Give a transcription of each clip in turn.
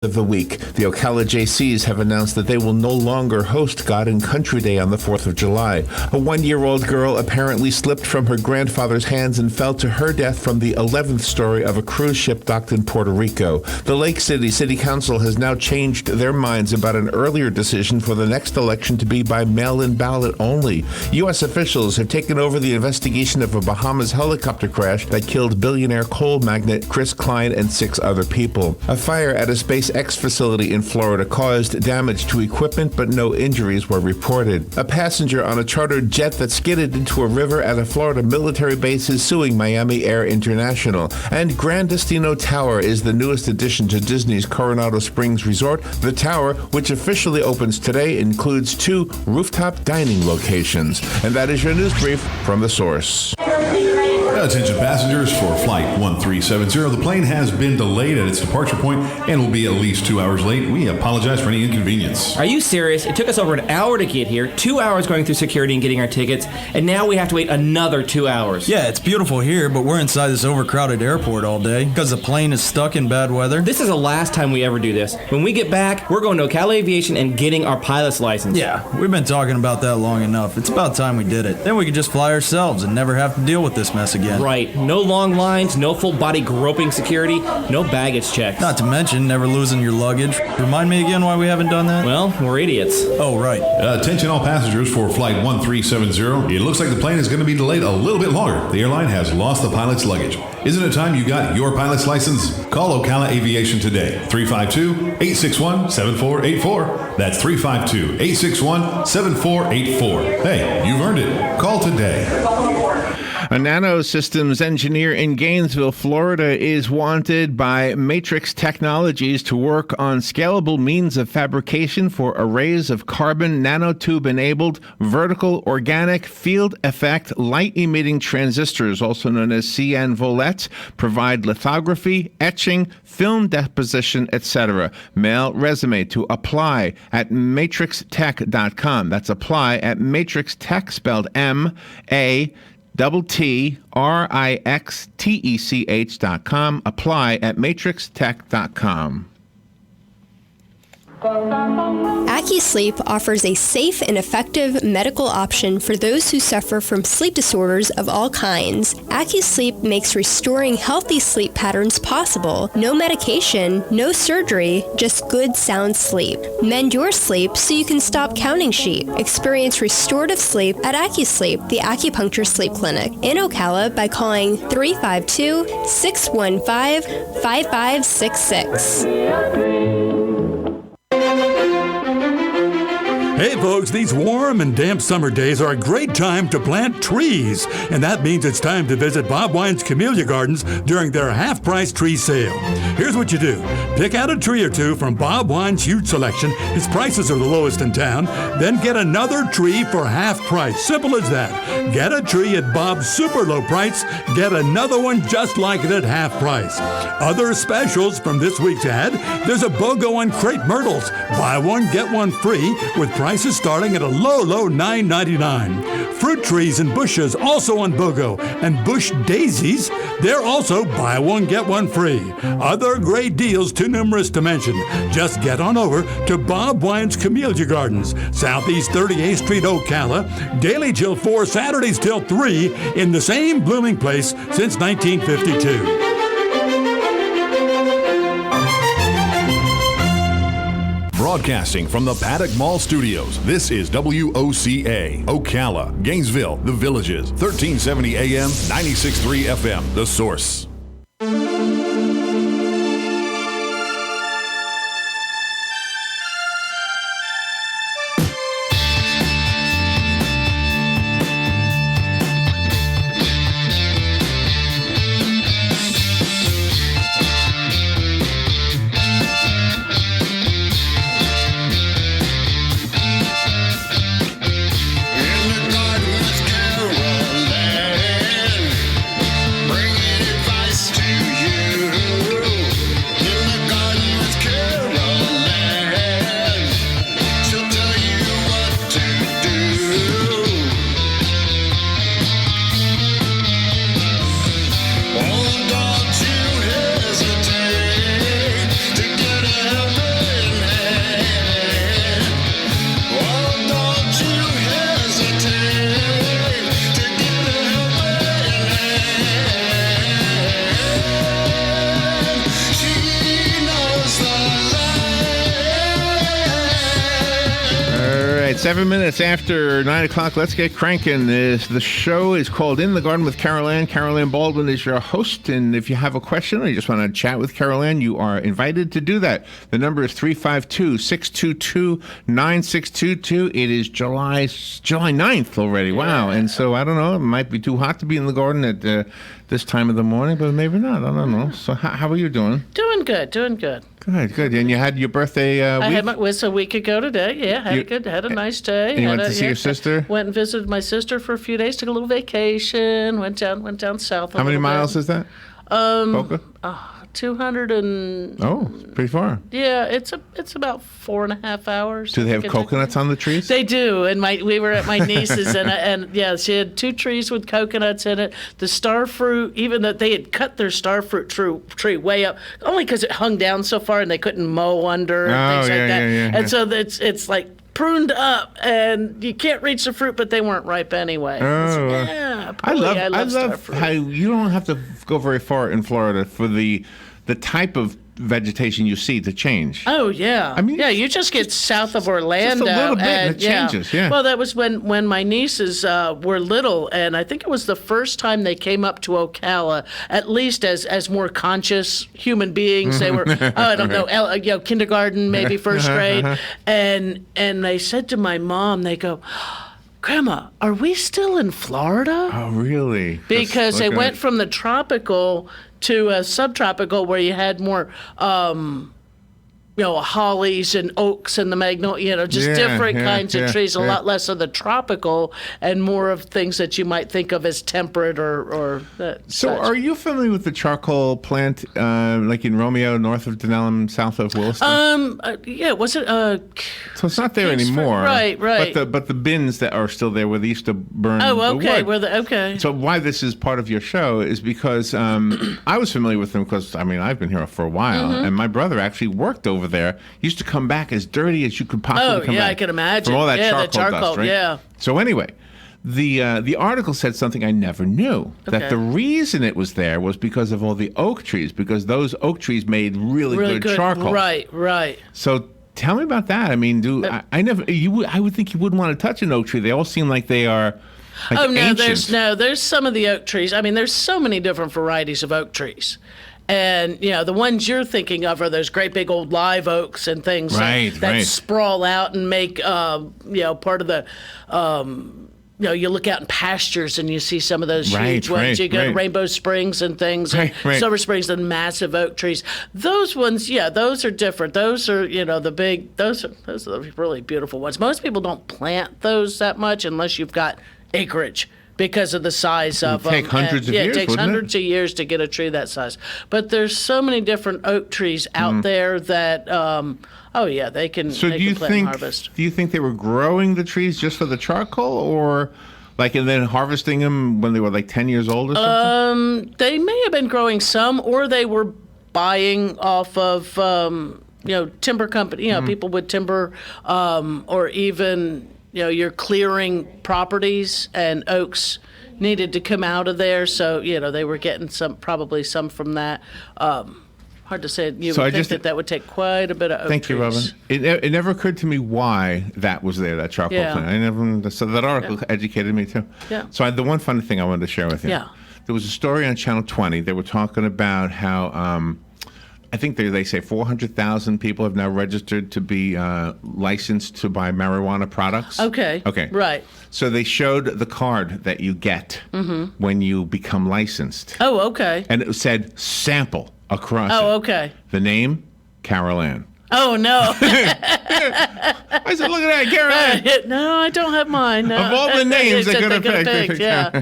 of the week. The Ocala JCs have announced that they will no longer host God and Country Day on the 4th of July. A 1-year-old girl apparently slipped from her grandfather's hands and fell to her death from the 11th story of a cruise ship docked in Puerto Rico. The Lake City City Council has now changed their minds about an earlier decision for the next election to be by mail-in ballot only. U.S. officials have taken over the investigation of a Bahamas helicopter crash that killed billionaire coal magnate Chris Klein and 6 other people. A fire at a SpaceX facility in Florida caused damage to equipment, but no injuries were reported. A passenger on a chartered jet that skidded into a river at a Florida military base is suing Miami Air International. And Grand Destino Tower is the newest addition to Disney's Coronado Springs Resort. The tower, which officially opens today, includes 2 rooftop dining locations. And that is your news brief from The Source. Attention passengers for Flight 1370. The plane has been delayed at its departure point and will be at least 2 hours late. We apologize for any inconvenience. Are you serious? It took us over an hour to get here, 2 hours going through security and getting our tickets, and now we have to wait another 2 hours. Yeah, it's beautiful here, but we're inside this overcrowded airport all day because the plane is stuck in bad weather. This is the last time we ever do this. When we get back, we're going to Ocala Aviation and getting our pilot's license. Yeah, we've been talking about that long enough. It's about time we did it. Then we could just fly ourselves and never have to deal with this mess again. Right. No long lines, no full body groping security, no baggage checks. Not to mention never losing your luggage. Remind me again why we haven't done that? Well, we're idiots. Oh, right. Attention all passengers for Flight 1370. It looks like the plane is going to be delayed a little bit longer. The airline has lost the pilot's luggage. Isn't it time you got your pilot's license? Call Ocala Aviation today. 352-861-7484. That's 352-861-7484. Hey, you've earned it. Call today. A nanosystems engineer in Gainesville, Florida, is wanted by Matrix Technologies to work on scalable means of fabrication for arrays of carbon nanotube-enabled vertical organic field effect light-emitting transistors, also known as CN-volets, provide lithography, etching, film deposition, etc. Mail resume to apply at matrixtech.com. That's apply at matrixtech, spelled MATTRIXTECH.com. Apply at matrixtech.com. AccuSleep offers a safe and effective medical option for those who suffer from sleep disorders of all kinds. AccuSleep makes restoring healthy sleep patterns possible. No medication, no surgery, just good sound sleep. Mend your sleep so you can stop counting sheep. Experience restorative sleep at AccuSleep, the acupuncture sleep clinic in Ocala, by calling 352-615-5566. Hey folks, these warm and damp summer days are a great time to plant trees, and that means it's time to visit Bob Wine's Camellia Gardens during their half-price tree sale. Here's what you do. Pick out a tree or 2 from Bob Wine's huge selection. His prices are the lowest in town. Then get another tree for half price. Simple as that. Get a tree at Bob's super low price. Get another one just like it at half price. Other specials from this week's ad. There's a BOGO on crepe myrtles. Buy one, get one free with prices starting at a low $9.99. Fruit trees and bushes also on BOGO, and bush daisies, they're also buy one, get one free. Other great deals too numerous to mention. Just get on over to Bob Wine's Camellia Gardens, Southeast 38th Street, Ocala, daily till 4, Saturdays till 3, in the same blooming place since 1952. Broadcasting from the Paddock Mall Studios, this is WOCA, Ocala, Gainesville, The Villages, 1370 AM, 96.3 FM, The Source. Bringing it fire. All right, 7 minutes after 9 o'clock. Let's get cranking. The show is called In the Garden with Carol Ann. Carol Ann Baldwin is your host, and if you have a question or you just want to chat with Carol Ann, you are invited to do that. The number is 352-622-9622. It is July 9th already. Wow. And so, I don't know, it might be too hot to be in the garden at this time of the morning, but maybe not. I don't know. So how are you doing? Doing good. Good. And you had your birthday I week? had it was a week ago today. Yeah, had a nice day. And you went to see your sister? Went and visited my sister for a few days. Took a little vacation. Went down south. How many miles is that? Boca? 200 and. Oh, pretty far. Yeah, it's about 4.5 hours. Do they have coconuts on the trees? They do, and we were at my niece's, and yeah, she had 2 trees with coconuts in it. The star fruit, even though they had cut their star fruit tree way up, only because it hung down so far and they couldn't mow under and things like that. And so it's like pruned up, and you can't reach the fruit, but they weren't ripe anyway. I love how you don't have to go very far in Florida for the type of vegetation you see to change. Oh yeah, I mean, you just get south of Orlando, just a little bit, and it changes. Yeah. Well, that was when my nieces were little, and I think it was the first time they came up to Ocala, at least as more conscious human beings. They were I don't know, kindergarten, maybe first grade, and they said to my mom, they go, "Grandma, are we still in Florida?" Oh, really? Because they went from the tropical to a subtropical where you had more, hollies and oaks and the magnolia, different kinds of trees, a lot less of the tropical and more of things that you might think of as temperate or So such. are you familiar with the charcoal plant, like in Romeo, north of Denellen, south of Williston? Was it so it's not there anymore. Right. But the bins that are still there where they used to burn Oh, okay. the wood. Okay. So why this is part of your show is because I was familiar with them because, I've been here for a while, and my brother actually worked over there. He used to come back as dirty as you could possibly come back. I can imagine. From all that the charcoal dust, right? Yeah. So anyway, the article said something I never knew, that the reason it was there was because of all the oak trees, because those oak trees made really good charcoal. Right. So tell me about that. I mean, I would think you wouldn't want to touch an oak tree. They all seem like they are ancient. There's some of the oak trees. I mean, there's so many different varieties of oak trees. And, the ones you're thinking of are those great big old live oaks and things that sprawl out and make, part of the, you look out in pastures and you see some of those huge ones. You go to Rainbow Springs and things, Silver Springs and massive oak trees. Those ones, those are different. Those are, the big, those are the really beautiful ones. Most people don't plant those that much unless you've got acreage, because of the size of them. It takes hundreds of years, it takes hundreds of years to get a tree that size. But there's so many different oak trees out there that, they can plant and harvest. Do you think they were growing the trees just for the charcoal, or and then harvesting them when they were 10 years old or something? They may have been growing some, or they were buying off of, timber company, people with timber, or even... you're clearing properties, and oaks needed to come out of there, so they were getting probably some from that. Hard to say. You would think that would take quite a bit of oak Thank trees. you, Robin. It never occurred to me why that was there, that charcoal plant. So that article educated me too. Yeah. So the one funny thing I wanted to share with you. Yeah. There was a story on Channel 20. They were talking about how. I think they say 400,000 people have now registered to be licensed to buy marijuana products. Okay. Right. So they showed the card that you get when you become licensed. Oh, okay. And it said sample across it. Oh, okay. The name, Carol Ann. Oh, no. I said, look at that, Carol Ann. No, I don't have mine. No. Of all the names they could have picked. Yeah.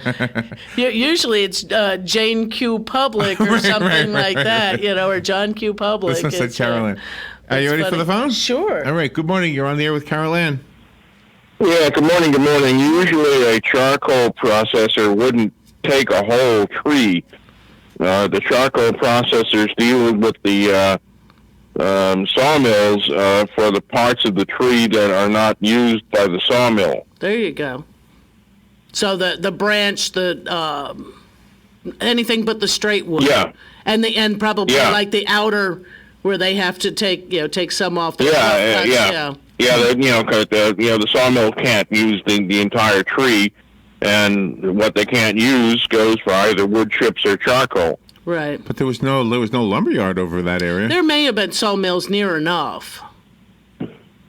Usually it's Jane Q. Public or something like that, or John Q. Public. This one said Carol Ann. Are you ready for the phone? Sure. All right. Good morning. You're on the air with Carol Ann. Yeah, good morning. Usually a charcoal processor wouldn't take a whole tree. The charcoal processors deal with the sawmills for the parts of the tree that are not used by the sawmill. There you go. So the branch, anything but the straight wood. Yeah. And probably like the outer where they have to take some off the cuts. The sawmill can't use the entire tree, and what they can't use goes for either wood chips or charcoal. Right. But there was no lumberyard over that area. There may have been sawmills near enough.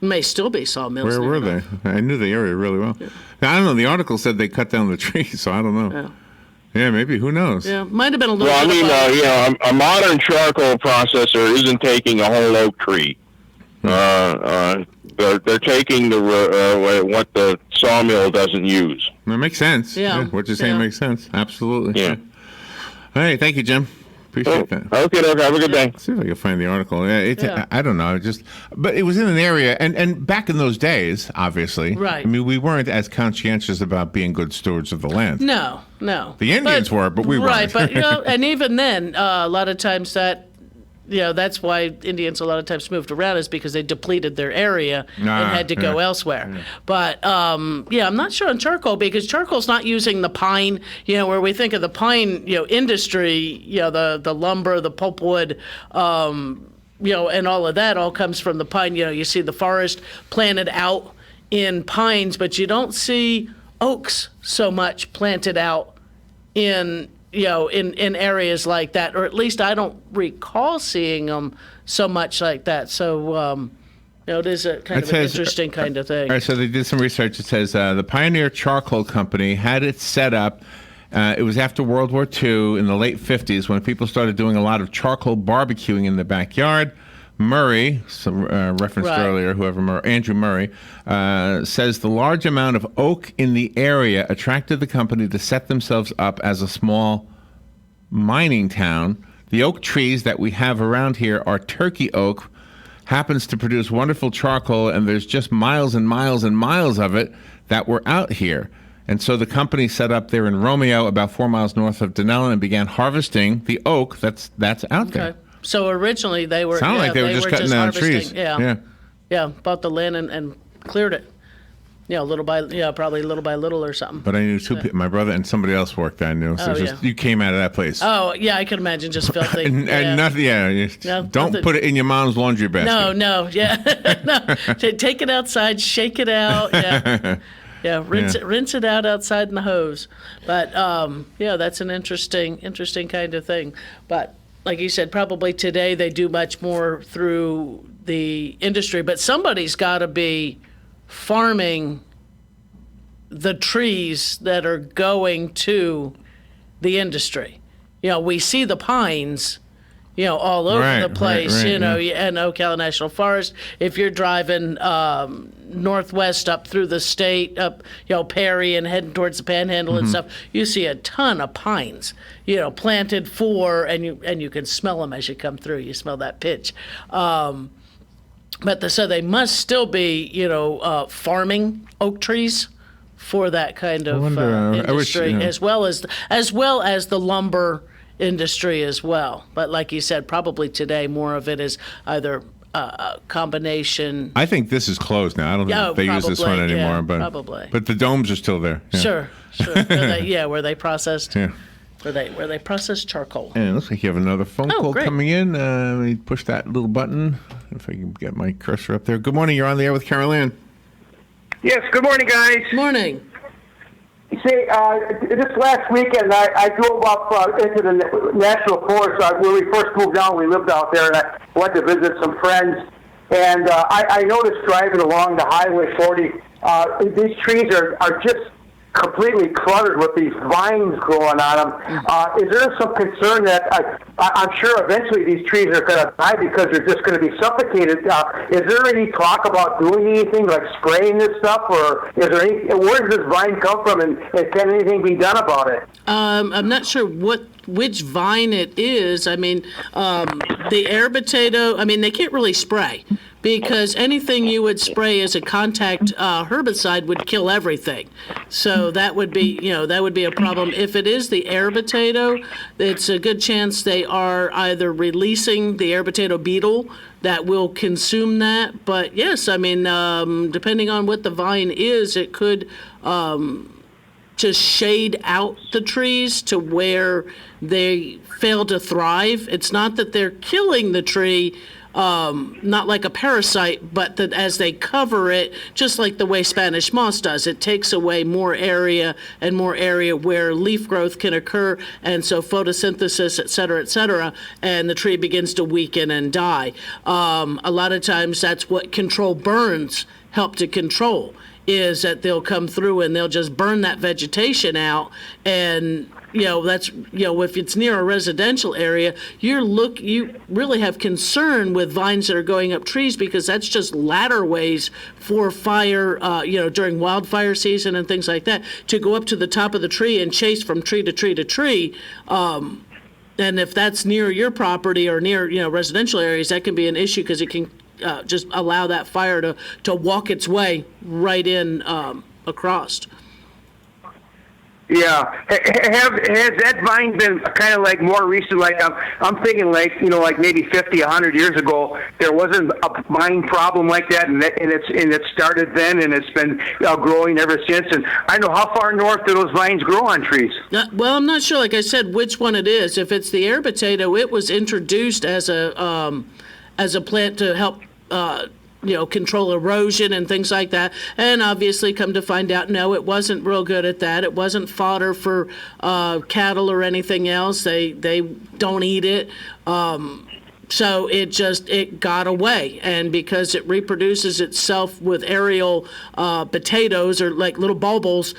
May still be sawmills. Where were they? I knew the area really well. Yeah. Now, I don't know. The article said they cut down the trees, so I don't know. Yeah. Yeah, maybe. Who knows? Yeah, might have been a little. Well, I mean, a modern charcoal processor isn't taking a whole oak tree. They're taking what the sawmill doesn't use. That makes sense. Yeah. What you're saying makes sense. Absolutely. Yeah. All right. Thank you, Jim. Appreciate that. Okay. Have a good day. See if I can find the article. I don't know. But it was in an area, and back in those days, obviously. Right. I mean, we weren't as conscientious about being good stewards of the land. No. The Indians were, but we weren't. Right, but and even then, a lot of times that's why Indians a lot of times moved around, is because they depleted their area and had to go elsewhere. Yeah. But I'm not sure on charcoal, because charcoal's not using the pine. Where we think of the pine, industry, the lumber, the pulpwood, and all of that all comes from the pine. You see the forest planted out in pines, but you don't see oaks so much planted out in areas like that, or at least I don't recall seeing them so much like that. So, it is a kind of an interesting kind of thing. All right, so they did some research. It says the Pioneer Charcoal Company had it set up. It was after World War II in the late 50s when people started doing a lot of charcoal barbecuing in the backyard. Murray, referenced earlier, Andrew Murray, says the large amount of oak in the area attracted the company to set themselves up as a small mining town. The oak trees that we have around here are turkey oak, happens to produce wonderful charcoal, and there's just miles and miles and miles of it that were out here. And so the company set up there in Romeo, about 4 miles north of Dunellen, and began harvesting the oak that's out there. So originally they were like they were just cutting down trees. Yeah, bought the land and cleared it. Probably little by little or something. But I knew two people, my brother and somebody else worked there I knew. So you came out of that place. Oh, yeah, I can imagine, just filthy. and nothing, don't put it in your mom's laundry basket. No, take it outside, shake it out, rinse it out outside in the hose. But, that's an interesting kind of thing. But like you said, probably today they do much more through the industry, but somebody's got to be farming the trees that are going to the industry. We see the pines, all over the place, and Ocala National Forest. If you're driving northwest up through the state, up, Perry and heading towards the Panhandle and stuff, you see a ton of pines, planted for, and you can smell them as you come through. You smell that pitch. So they must still be, farming oak trees for that kind of industry, as well as the lumber industry as well. But like you said, probably today more of it is either a combination. I think this is closed now. I don't think they use this one anymore. But probably. But the domes are still there. Yeah. Sure. Where they processed. Yeah. Where they process charcoal. And it looks like you have another phone call coming in. Let me push that little button, if I can get my cursor up there. Good morning. You're on the air with Carol Ann. Yes, good morning, guys. Morning. You see, this last weekend, I drove up into the National Forest. When we first moved down, we lived out there, and I went to visit some friends. And I noticed driving along the Highway 40, these trees are just completely cluttered with these vines growing on them. Is there some concern that I'm sure eventually these trees are going to die because they're just going to be suffocated? Is there any talk about doing anything like spraying this stuff, or where does this vine come from, and can anything be done about it? I'm not sure what which vine it is. I mean, the air potato, I mean, they can't really spray because anything you would spray as a contact herbicide would kill everything. So that would be, that would be a problem. If it is the air potato, it's a good chance they are either releasing the air potato beetle that will consume that. But yes, I mean, depending on what the vine is, it could just shade out the trees to where they fail to thrive. It's not that they're killing the tree, not like a parasite, but that as they cover it, just like the way Spanish moss does, it takes away more area and more area where leaf growth can occur, and so photosynthesis, et cetera, and the tree begins to weaken and die. A lot of times that's what control burns help to control, is that they'll come through and they'll just burn that vegetation out. And that's if it's near a residential area, you really have concern with vines that are going up trees, because that's just ladder ways for fire, during wildfire season and things like that, to go up to the top of the tree and chase from tree to tree to tree. And if that's near your property or near residential areas, that can be an issue, because it can just allow that fire to walk its way right in across. Yeah. Has that vine been kind of like more recent? Like I'm thinking like maybe 50, 100 years ago, there wasn't a vine problem like that, and it started then, and it's been growing ever since. And I know, how far north do those vines grow on trees? Well, I'm not sure, like I said, which one it is. If it's the air potato, it was introduced as a plant to help control erosion and things like that. And obviously, come to find out, no, it wasn't real good at that. It wasn't fodder for cattle or anything else. They don't eat it. So it got away. And because it reproduces itself with aerial potatoes, or like little bulbils,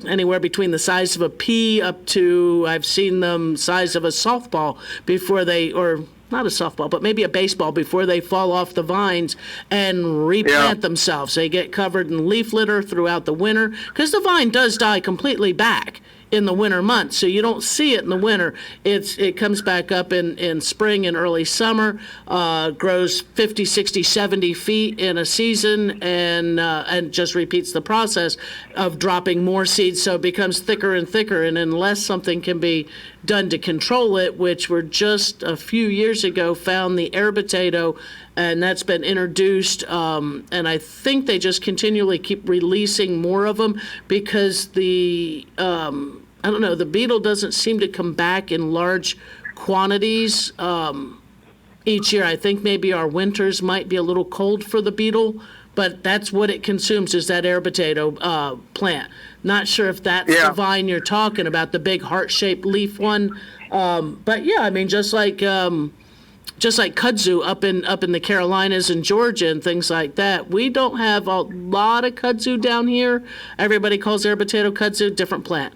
anywhere between the size of a pea up to, I've seen them size of a softball before or not a softball, but maybe a baseball, before they fall off the vines and replant themselves. They get covered in leaf litter throughout the winter, because the vine does die completely back in the winter months, so you don't see it in the winter. It comes back up in spring and early summer, grows 50, 60, 70 feet in a season, and just repeats the process of dropping more seeds, so it becomes thicker and thicker. And unless something can be done to control it, which were just a few years ago found the air potato, and that's been introduced, and I think they just continually keep releasing more of them, because the beetle doesn't seem to come back in large quantities each year. I think maybe our winters might be a little cold for the beetle, but that's what it consumes, is that air potato plant. Not sure if that's the vine you're talking about, the big heart-shaped leaf one. But yeah, I mean, just like kudzu up in the Carolinas and Georgia and things like that. We don't have a lot of kudzu down here. Everybody calls air potato kudzu, different plant.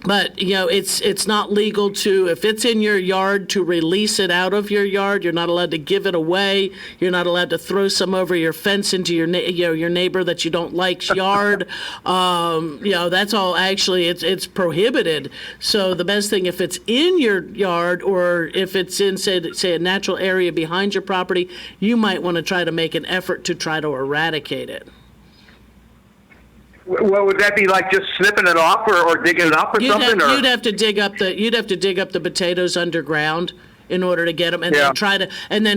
But it's not legal to, if it's in your yard, to release it out of your yard. You're not allowed to give it away. You're not allowed to throw some over your fence into your neighbor that you don't like's yard. That's all actually, it's prohibited. So the best thing, if it's in your yard, or if it's in say a natural area behind your property, you might want to try to make an effort to try to eradicate it. Well, would that be like just snipping it off or digging it up or something? You'd have to dig up the potatoes underground in order to get them, and then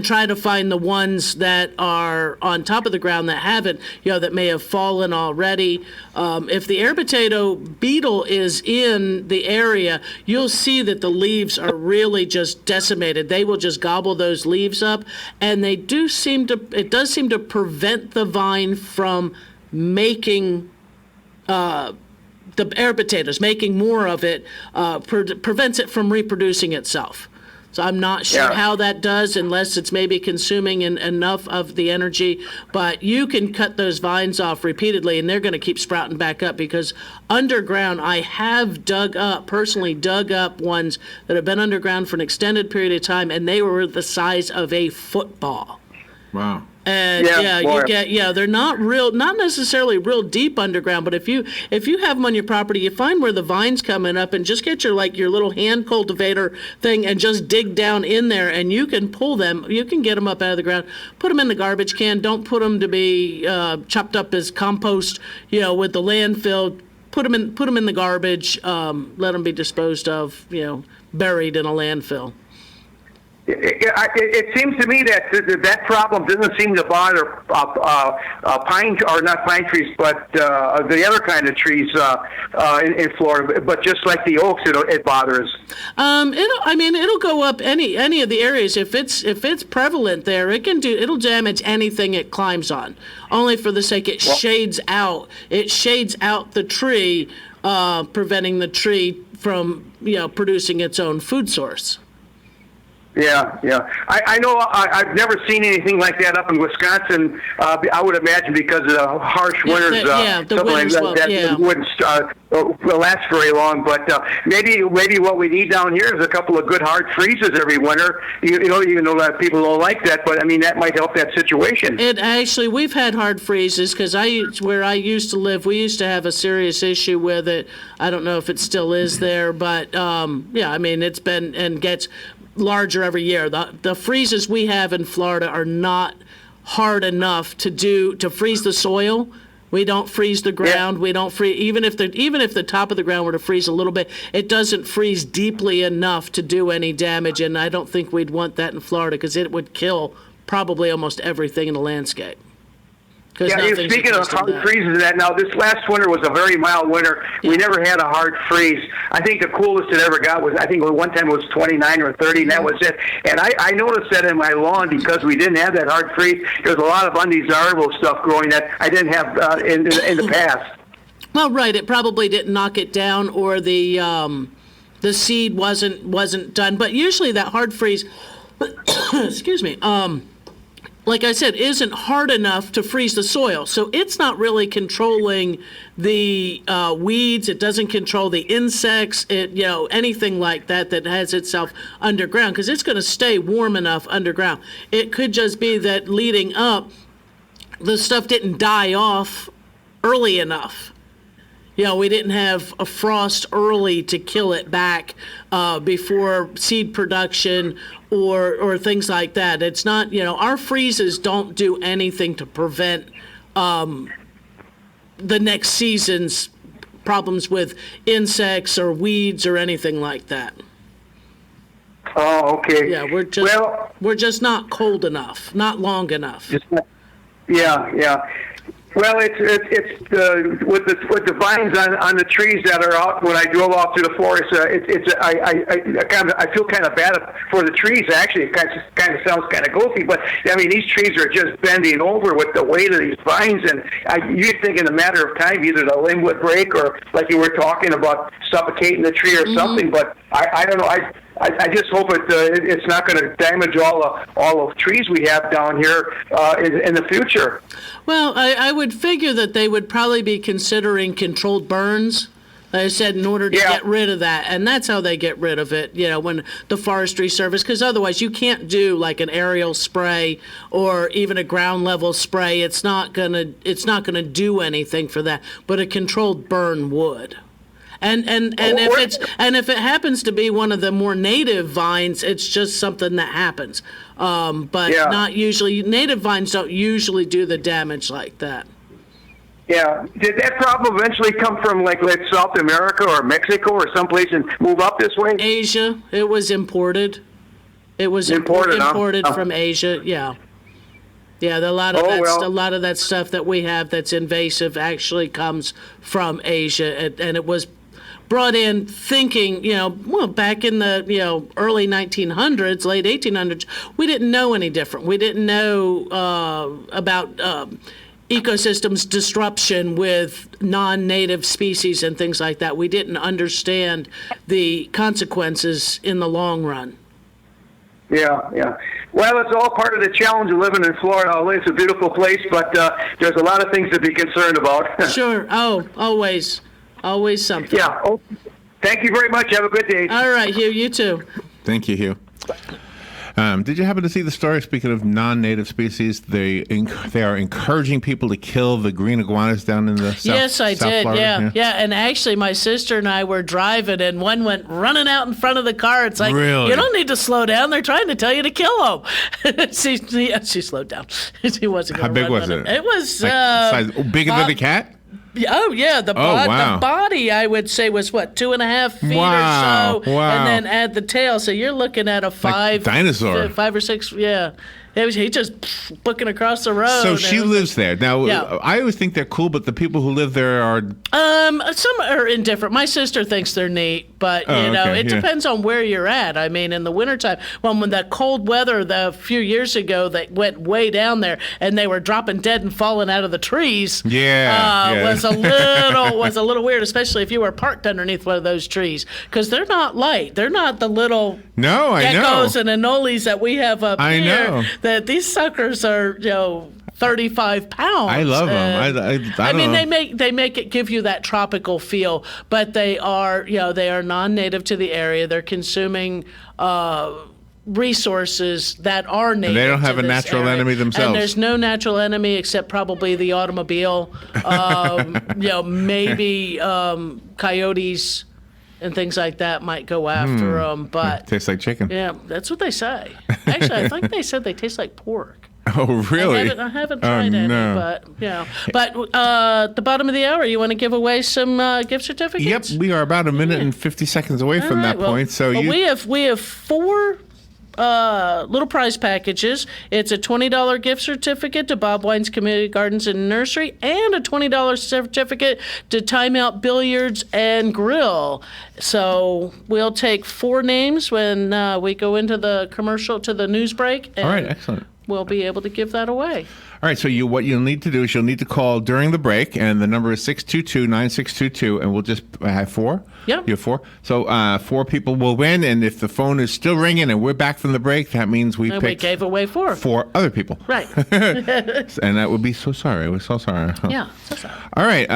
try to find the ones that are on top of the ground that haven't, that may have fallen already. If the air potato beetle is in the area, you'll see that the leaves are really just decimated. They will just gobble those leaves up, and it does seem to prevent the vine from making the air potatoes, making more of it, prevents it from reproducing itself. So I'm not sure how that does, unless it's maybe consuming enough of the energy. But you can cut those vines off repeatedly, and they're going to keep sprouting back up, because underground, I have personally dug up ones that have been underground for an extended period of time, and they were the size of a football. Wow. And they're not necessarily real deep underground, but if you have them on your property, you find where the vine's coming up, and just get your little hand cultivator thing and just dig down in there, and you can pull them. You can get them up out of the ground, put them in the garbage can. Don't put them to be chopped up as compost, with the landfill. Put them in the garbage. Let them be disposed of, buried in a landfill. It seems to me that that problem doesn't seem to bother not pine trees, but the other kind of trees in Florida. But just like the oaks, it bothers. It'll go up any of the areas if it's prevalent there. It'll damage anything it climbs on. Only for the sake it shades out the tree, preventing the tree from producing its own food source. Yeah. I know I've never seen anything like that up in Wisconsin. I would imagine because of the harsh winters, the winters wouldn't last very long. But maybe what we need down here is a couple of good hard freezes every winter. Even though that people don't like that, but I mean that might help that situation. We've had hard freezes because where I used to live, we used to have a serious issue with it. I don't know if it still is there, but it's been and gets larger every year. The freezes we have in Florida are not hard enough to freeze the soil. We don't freeze the ground. We don't freeze even if the top of the ground were to freeze a little bit, it doesn't freeze deeply enough to do any damage. And I don't think we'd want that in Florida because it would kill probably almost everything in the landscape. Speaking of hard freezes, now this last winter was a very mild winter. Yeah. We never had a hard freeze. I think the coolest it ever got was, I think one time it was 29 or 30, and that was it. And I noticed that in my lawn because we didn't have that hard freeze. There was a lot of undesirable stuff growing that I didn't have in the past. Well, right. It probably didn't knock it down, or the seed wasn't done. But usually that hard freeze, excuse me. Like I said, isn't hard enough to freeze the soil. So it's not really controlling the weeds. It doesn't control the insects, anything like that has itself underground, because it's going to stay warm enough underground. It could just be that leading up, the stuff didn't die off early enough. We didn't have a frost early to kill it back before seed production or things like that. It's not, our freezes don't do anything to prevent the next season's problems with insects or weeds or anything like that. Oh, okay. Yeah, we're just not cold enough, not long enough. Yeah. Well, it's with the vines on the trees that are out. When I drove out through the forest, I feel kind of bad for the trees. Actually, it kind of sounds kind of goofy, but I mean these trees are just bending over with the weight of these vines, and you'd think in a matter of time either the limb would break or, like you were talking about, suffocating the tree or something. But I don't know. I just hope it's not going to damage all of trees we have down here in the future. Well, I would figure that they would probably be considering controlled burns, like I said, in order to get rid of that. And that's how they get rid of it, when the Forestry Service, because otherwise you can't do like an aerial spray or even a ground level spray. It's not gonna do anything for that, but a controlled burn would. And if it happens to be one of the more native vines, it's just something that happens. Not usually. Native vines don't usually do the damage like that. Yeah. Did that problem eventually come from like South America or Mexico or someplace and move up this way? Asia. It was imported. It was imported from Asia. Yeah. Yeah, a lot of that stuff that we have that's invasive actually comes from Asia, and it was brought in thinking, back in the, early 1900s, late 1800s, we didn't know any different. We didn't know about ecosystems disruption with non-native species and things like that. We didn't understand the consequences in the long run. Yeah. Well, it's all part of the challenge of living in Florida. It's a beautiful place, but there's a lot of things to be concerned about. Sure. Oh, always something. Yeah. Oh, thank you very much. Have a good day. All right, Hugh. You too. Thank you, Hugh. Did you happen to see the story? Speaking of non-native species, they are encouraging people to kill the green iguanas down in the south. Yes, I did. Florida. Yeah. And actually, my sister and I were driving, and one went running out in front of the car. It's like, really? You don't need to slow down. They're trying to tell you to kill them. she slowed down. She wasn't. How big was it? It was size, bigger than a cat. Oh yeah, the body I would say was 2.5 feet or so, and then add the tail. So you're looking at a dinosaur, 5 or 6. Yeah. He just booking across the road. So she lives there. Now, I always think they're cool, but the people who live there are... Some are indifferent. My sister thinks they're neat, but, it depends on where you're at. I mean, in the wintertime, when that cold weather a few years ago that went way down there, and they were dropping dead and falling out of the trees, was a little weird, especially if you were parked underneath one of those trees, because they're not light. They're not the little geckos and anoles that we have up here. I know. That these suckers are, 35 pounds. I love them. I mean, they make it give you that tropical feel, but they are non-native to the area. They're consuming resources that are native. And they don't have a natural enemy themselves. And there's no natural enemy except probably the automobile. Maybe coyotes and things like that might go after them, but tastes like chicken. Yeah, that's what they say. Actually, I think they said they taste like pork. Oh, really? I haven't tried any, but But the bottom of the hour, you want to give away some gift certificates? Yep, we are about a minute and 50 seconds away from that point. So we have 4 little prize packages. It's a $20 gift certificate to Bob Wine's Community Gardens and Nursery, and a $20 certificate to Time Out Billiards and Grill. So we'll take 4 names when we go into the commercial, to the news break. And all right, excellent. We'll be able to give that away. All right, so what you'll need to do is you'll need to call during the break, and the number is 622-9622, and we'll just have 4? Yeah. You have 4? So 4 people will win, and if the phone is still ringing and we're back from the break, that means we gave away 4. 4 other people. Right. And that would be so sorry. We're so sorry. Yeah, so sorry. All right,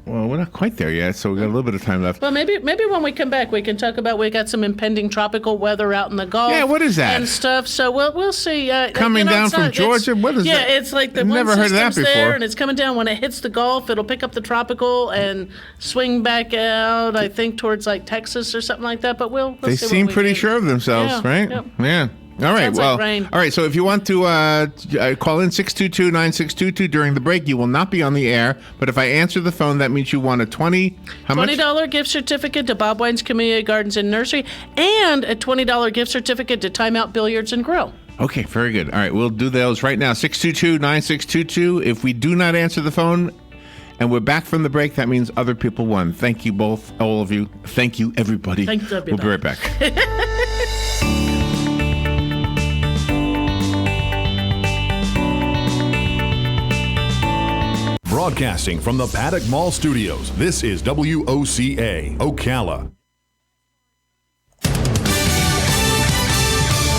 well, we're not quite there yet, so we got a little bit of time left. Well, maybe when we come back, we can talk about, we got some impending tropical weather out in the Gulf. Yeah, what is that? And stuff. So we'll see. Coming down from Georgia? What is that? Yeah, it's like the never heard of that before. There, and it's coming down. When it hits the Gulf, it'll pick up the tropical and swing back out, I think, towards like Texas or something like that. But we'll they see seem pretty sure of themselves, right? Yep. Yeah. All right. Sounds like rain. All right. So if you want to call in 622-9622 during the break, you will not be on the air. But if I answer the phone, that means you won a $20 gift certificate to Bob Wine's Community Gardens and Nursery, and a $20 gift certificate to Time Out Billiards and Grill. Okay. Very good. All right. We'll do those right now. 622-9622. If we do not answer the phone and we're back from the break, that means other people won. Thank you both, all of you. Thank you, everybody. Thanks, everybody. We'll be right back. Broadcasting from the Paddock Mall Studios, this is WOCA, Ocala.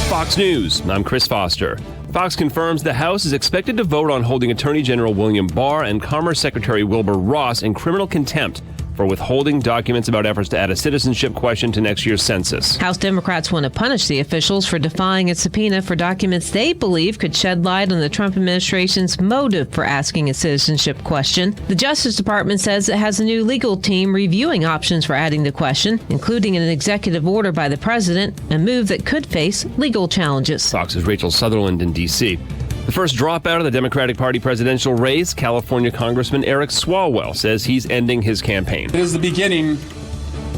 Fox News, I'm Chris Foster. Fox confirms the House is expected to vote on holding Attorney General William Barr and Commerce Secretary Wilbur Ross in criminal contempt for withholding documents about efforts to add a citizenship question to next year's census. House Democrats want to punish the officials for defying a subpoena for documents they believe could shed light on the Trump administration's motive for asking a citizenship question. The Justice Department says it has a new legal team reviewing options for adding the question, including an executive order by the president, a move that could face legal challenges. Fox's Rachel Sutherland in D.C. The first dropout of the Democratic Party presidential race, California Congressman Eric Swalwell, says he's ending his campaign. It is the beginning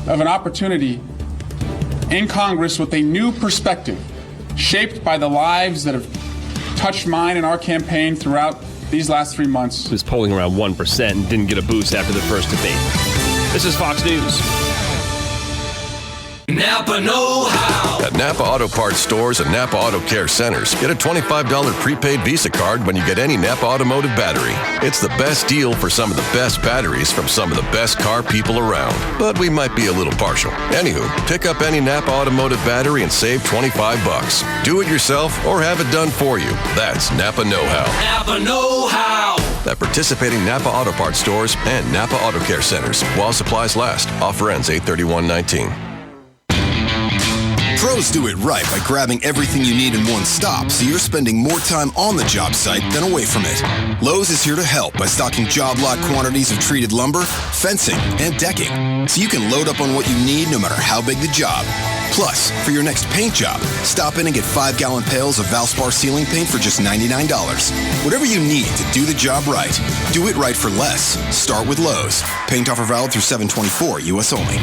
of an opportunity in Congress with a new perspective shaped by the lives that have touched mine and our campaign throughout these last 3 months. He was polling around 1% and didn't get a boost after the first debate. This is Fox News. Napa know-how. At Napa Auto Parts stores and Napa Auto Care centers, get a $25 prepaid Visa card when you get any Napa Automotive battery. It's the best deal for some of the best batteries from some of the best car people around. But we might be a little partial. Anywho, pick up any Napa Automotive battery and save $25. Do it yourself or have it done for you. That's Napa know-how. Napa know-how. At participating Napa Auto Parts stores and Napa Auto Care centers while supplies last. Offer ends 8/31/19. Pros do it right by grabbing everything you need in one stop, so you're spending more time on the job site than away from it. Lowe's is here to help by stocking job lot quantities of treated lumber, fencing, and decking, so you can load up on what you need no matter how big the job. Plus, for your next paint job, stop in and get 5-gallon pails of Valspar ceiling paint for just $99. Whatever you need to do the job right, do it right for less. Start with Lowe's. Paint offer valid through 7/24, U.S. only.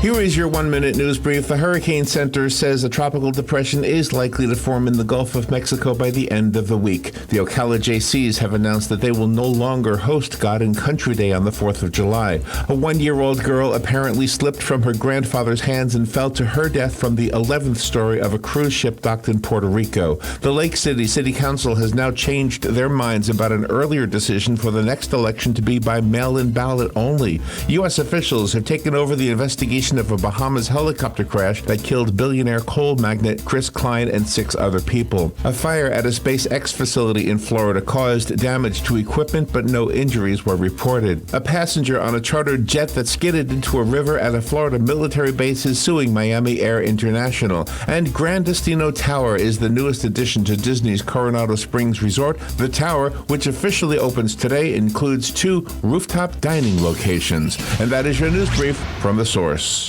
Here is your 1-minute news brief. The Hurricane Center says a tropical depression is likely to form in the Gulf of Mexico by the end of the week. The Ocala JCs have announced that they will no longer host God and Country Day on the 4th of July. A 1-year-old girl apparently slipped from her grandfather's hands and fell to her death from the 11th story of a cruise ship docked in Puerto Rico. The Lake City City Council has now changed their minds about an earlier decision for the next election to be by mail-in ballot only. U.S. officials have taken over the investigation of a Bahamas helicopter crash that killed billionaire coal magnate Chris Klein and 6 other people. A fire at a SpaceX facility in Florida caused damage to equipment, but no injuries were reported. A passenger on a chartered jet that skidded into a river at a Florida military base is suing Miami Air International. And Grand Destino Tower is the newest addition to Disney's Coronado Springs Resort. The tower, which officially opens today, includes 2 rooftop dining locations. And that is your news brief from The Source.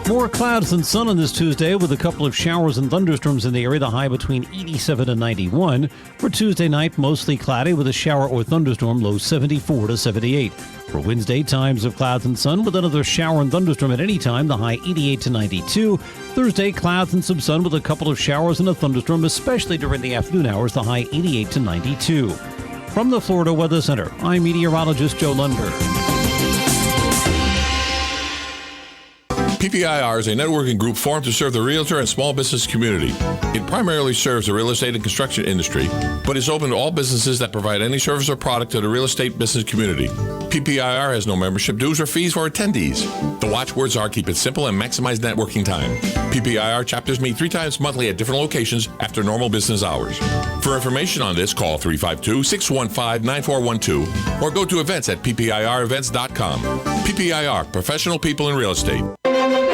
More clouds than sun on this Tuesday with a couple of showers and thunderstorms in the area, the high between 87 and 91. For Tuesday night, mostly cloudy with a shower or thunderstorm, low 74 to 78. For Wednesday, times of clouds and sun with another shower and thunderstorm at any time, the high 88 to 92. Thursday, clouds and some sun with a couple of showers and a thunderstorm, especially during the afternoon hours, the high 88 to 92. From the Florida Weather Center, I'm meteorologist Joe Lunder. PPIR is a networking group formed to serve the realtor and small business community. It primarily serves the real estate and construction industry, but is open to all businesses that provide any service or product to the real estate business community. PPIR has no membership dues or fees for attendees. The watchwords are keep it simple and maximize networking time. PPIR chapters meet 3 times monthly at different locations after normal business hours. For information on this, call 352-615-9412 or go to events at ppirevents.com. PPIR, professional people in real estate.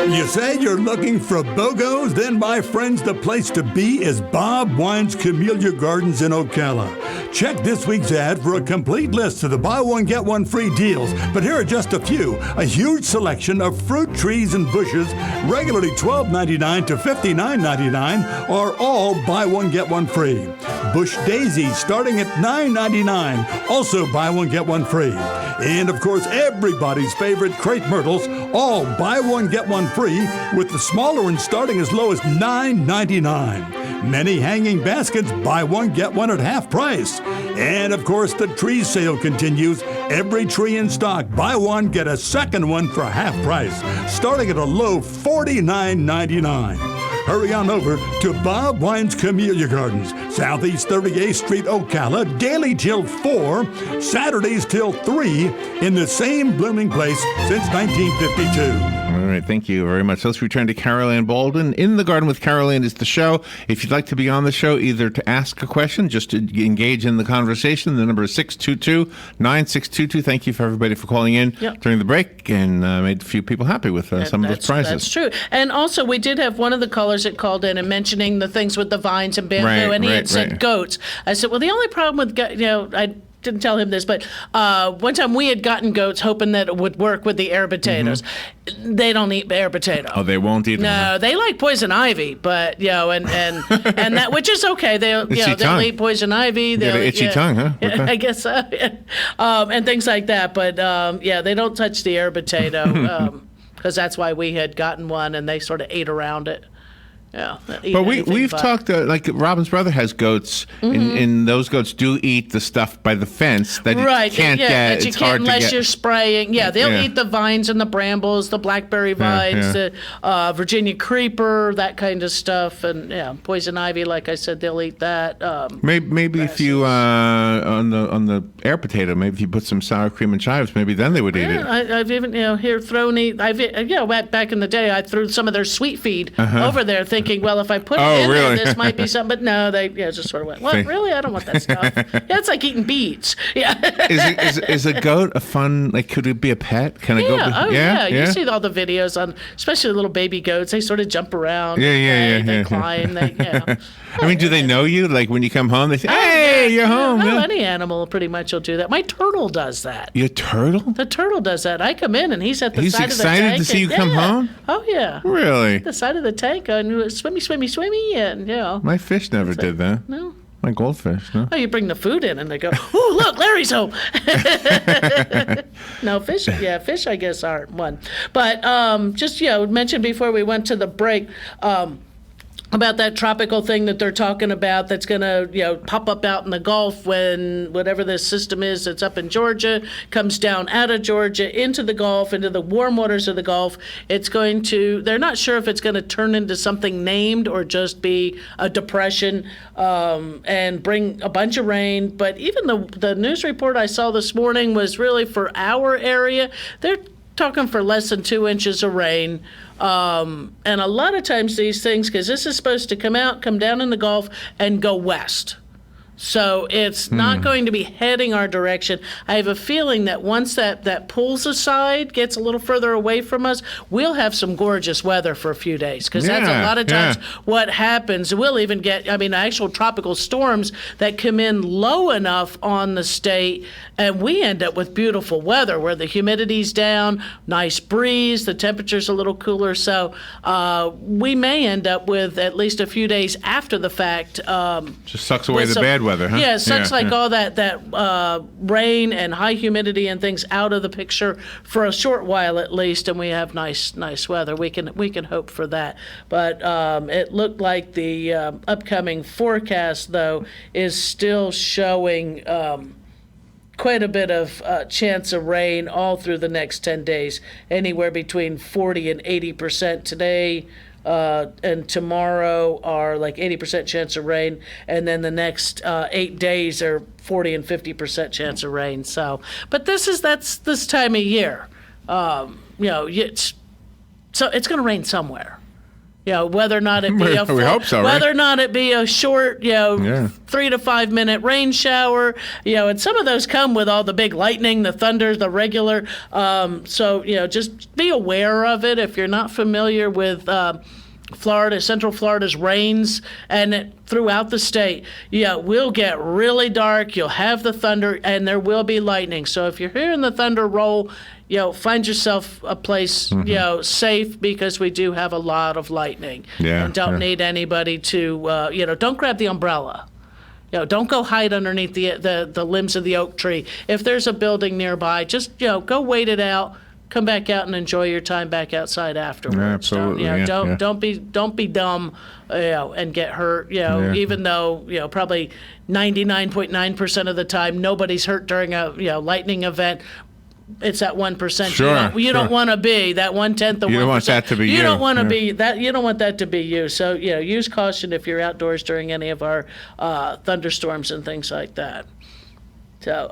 You say you're looking for BOGOs? Then, my friends, the place to be is Bob Wine's Camellia Gardens in Ocala. Check this week's ad for a complete list of the buy one, get one free deals. But here are just a few. A huge selection of fruit trees and bushes, regularly $12.99 to $59.99, are all buy one, get one free. Bush daisies starting at $9.99, also buy one, get one free. And, of course, everybody's favorite crepe myrtles, all buy one, get one free, with the smaller ones starting as low as $9.99. Many hanging baskets, buy one, get one at half price. And, of course, the tree sale continues. Every tree in stock, buy one, get a second one for half price, starting at a low $49.99. Hurry on over to Bob Wine's Camellia Gardens, Southeast 38th Street, Ocala, daily till 4, Saturdays till 3, in the same blooming place since 1952. All right, thank you very much. Let's return to Carol Ann Baldwin. In the Garden with Carol Ann is the show. If you'd like to be on the show, either to ask a question, just to engage in the conversation, the number is 622-9622. Thank you for everybody for calling in during the break, and made a few people happy with some of those prizes. That's true. And also, we did have one of the callers that called in and mentioning the things with the vines and bamboo, and he had said goats. I said, well, the only problem with, I didn't tell him this, but one time we had gotten goats hoping that it would work with the air potatoes. Mm-hmm. They don't eat air potato. Oh, they won't eat them? No, they like poison ivy, but, and that, which is okay. They'll eat poison ivy. They got an itchy tongue, huh? Yeah, I guess so. And things like that. But, they don't touch the air potato because that's why we had gotten one, and they sort of ate around it. Yeah, but we've talked, like Robin's brother has goats, and those goats do eat the stuff by the fence that you can't get. That you it's can't hard unless to get. you're spraying. Yeah, they'll eat the vines and the brambles, the blackberry vines, the Virginia creeper, that kind of stuff, and poison ivy. Like I said, they'll eat that. Maybe if you on the air potato, maybe if you put some sour cream and chives, maybe then they would eat it. I've even back in the day, I threw some of their sweet feed over there, thinking thinking, well, if I put it in there, this might be something. But no, they just sort of went, what? Really? I don't want that stuff. Yeah, it's like eating beets. Yeah. Is a goat a fun, like, could it be a pet? Can a goat be? Yeah. You see all the videos on, especially little baby goats. They sort of jump around. They climb. I mean, do they know you? Like, when you come home, they say, hey, you're home. Oh, any animal pretty much will do that. My turtle does that. Your turtle? The turtle does that. I come in and he's at the side of the He's tank. excited to see you come home? Oh, yeah. Really? The side of the tank and swimmy, and, My fish never did that. No. My goldfish, no. Oh, you bring the food in and they go, oh, look, Larry's home. No, fish, I guess aren't one. But just, mentioned before we went to the break, about that tropical thing that they're talking about that's going to, pop up out in the Gulf when whatever this system is that's up in Georgia comes down out of Georgia into the Gulf, into the warm waters of the Gulf. It's going to, they're not sure if it's going to turn into something named or just be a depression and bring a bunch of rain. But even the news report I saw this morning was really for our area. They're talking for less than 2 inches of rain. And a lot of times these things, because this is supposed to come down in the Gulf and go west. So it's not going to be heading our direction. I have a feeling that once that pulls aside, gets a little further away from us, we'll have some gorgeous weather for a few days. Because that's a lot of times what happens. We'll even get, actual tropical storms that come in low enough on the state, and we end up with beautiful weather where the humidity's down, nice breeze, the temperature's a little cooler. So we may end up with at least a few days after the fact. Just sucks away the bad weather, huh? Yeah, it sucks all that rain and high humidity and things out of the picture for a short while at least, and we have nice weather. We can hope for that. But it looked like the upcoming forecast, though, is still showing quite a bit of chance of rain all through the next 10 days, anywhere between 40 and 80% today. And tomorrow are like 80% chance of rain, and then the next 8 days are 40 and 50% chance of rain. So, but that's this time of year. So it's going to rain somewhere. Whether or not it be we hope so, whether or not it be a short, 3 to 5 minute rain shower, and some of those come with all the big lightning, the thunder, the regular. So just be aware of it if you're not familiar with Central Florida's rains and throughout the state. We'll get really dark. You'll have the thunder, and there will be lightning. So if you're hearing the thunder roll, find yourself a place, safe, because we do have a lot of lightning. And don't need anybody to, don't grab the umbrella. Don't go hide underneath the limbs of the oak tree. If there's a building nearby, just, go wait it out. Come back out and enjoy your time back outside afterwards. Absolutely. Don't be dumb, and get hurt. Even though probably 99.9% of the time nobody's hurt during a lightning event. It's that 1%. Sure. You don't want to be that 1/10 of 1%. You don't want that to be you. You don't want to be that. You don't want that to be you. So use caution if you're outdoors during any of our thunderstorms and things like that. So.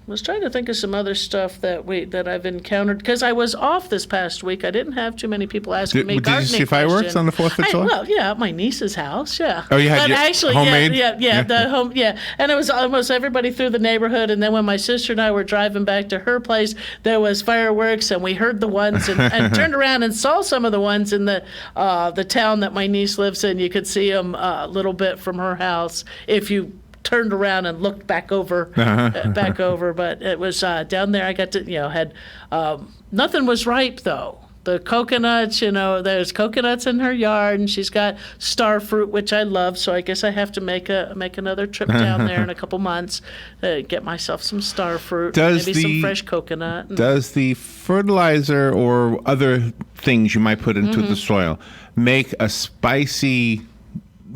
I was trying to think of some other stuff that I've encountered, because I was off this past week. I didn't have too many people asking me gardening questions. Did you see fireworks on the 4th of July? At my niece's house, Oh, you had homemade? The home, and it was almost everybody through the neighborhood. And then when my sister and I were driving back to her place, there was fireworks, and we heard the ones and turned around and saw some of the ones in the town that my niece lives in. You could see them a little bit from her house if you turned around and looked back over, but it was down there. I got to, had nothing was ripe though. The coconuts, there's coconuts in her yard, and she's got star fruit, which I love. So I guess I have to make another trip down there in a couple months, get myself some star fruit, maybe some fresh coconut. Does the fertilizer or other things you might put into the soil make a spicy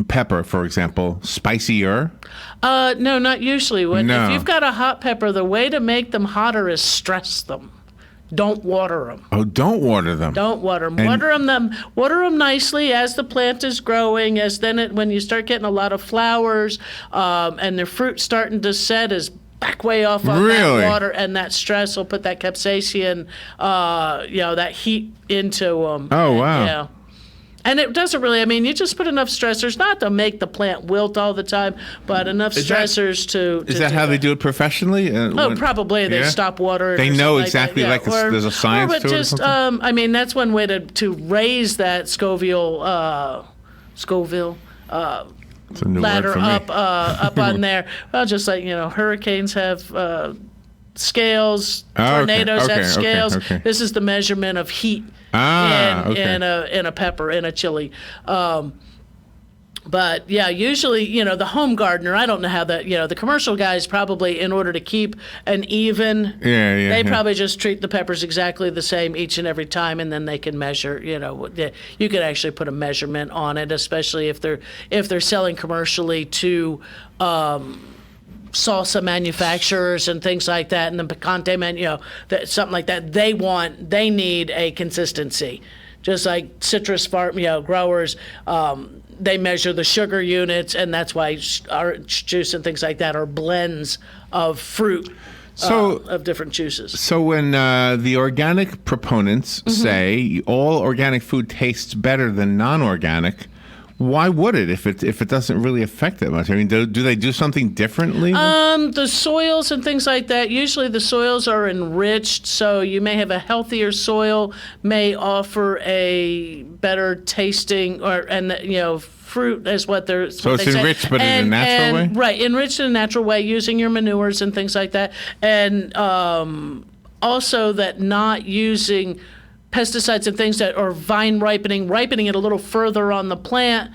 pepper, for example, spicier? No, not usually. If you've got a hot pepper, the way to make them hotter is stress them. Don't water them. Oh, don't water them. Don't water them. Water them nicely as the plant is growing. When you start getting a lot of flowers and the fruit starting to set, is back way off on that water, and that stress will put that capsaicin, that heat into them. Oh, wow. And it doesn't really, I mean, you just put enough stressors, not to make the plant wilt all the time, but enough stressors to Is that how they do it professionally? Probably. They stop water. They know exactly, there's a science to it or something? I mean, that's one way to raise that Scoville ladder up on there. Well, just like, hurricanes have scales, tornadoes have scales. Okay. This is the measurement of heat in a pepper, in a chili. But yeah, usually, the home gardener, I don't know how that, the commercial guys probably, in order to keep an even, they probably just treat the peppers exactly the same each and every time, and then they can measure, you could actually put a measurement on it, especially if they're selling commercially to salsa manufacturers and things like that, and the picante something like that. They need a consistency, just like citrus farm growers. They measure the sugar units, and that's why orange juice and things like that are blends of fruit. Of different juices. So when the organic proponents say all organic food tastes better than non-organic, why would it if it doesn't really affect that much? I mean, do they do something differently? The soils and things like that. Usually the soils are enriched, so you may have a healthier soil, may offer a better tasting fruit is what they're. So it's enriched, but in a natural way. Right, enriched in a natural way, using your manures and things like that, and also that not using pesticides and things that are vine ripening it a little further on the plant